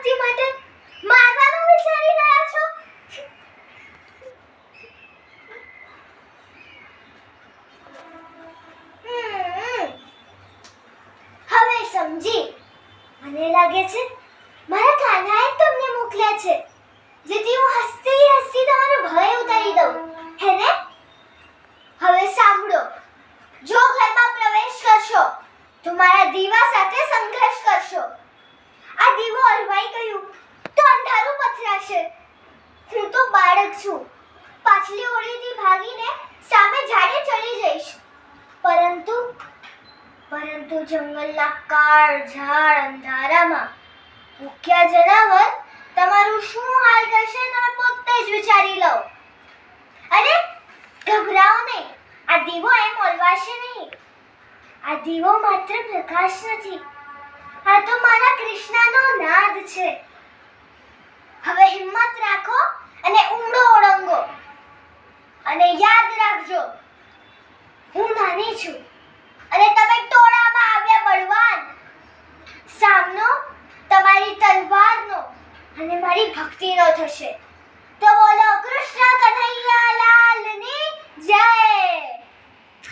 ભક્તિ માટે મારવાનું વિચારી રહ્યા છો? હવે સમજી. મને લાગે છે મારા કાન્હાએ તમને મોકલ્યા છે, જેથી હું હસતી હસતી તમારો ભય ઉતારી દઉં, હે ને? હવે સાંભળો, જો ઘરમાં પ્રવેશ કરશો તો મારા દીવા સાથે સંઘર્ષ કરશો. આ દીવો અલવાઈ ગયું તો અંધારું પથરાશે. હું તો બાળક છું, પાછલી ઓળીથી ભાગીને સામે ઝાડે ચડી જઈશ, પરંતુ જંગલના કાળઝાળ અંધારામાં ભૂખ્યા જનાવર તમારું શું હાલ કરશે તમે પોતે જ વિચારી લો. અરે ગભરાઓ નહીં, આ દીવો એમ ઓલવાશે નહીં. આ દીવો માત્ર પ્રકાશ નથી, આ તો મારા કૃષ્ણનો નાદ છે. હવે હિંમત રાખો અને ઊંડો ઓળંગો, અને યાદ રાખજો, હું નાની છું અને તમે ટોળામાં આવ્યા બળવાન. સામનો તમારી તલવારનો અને મારી ભક્તિનો થશે.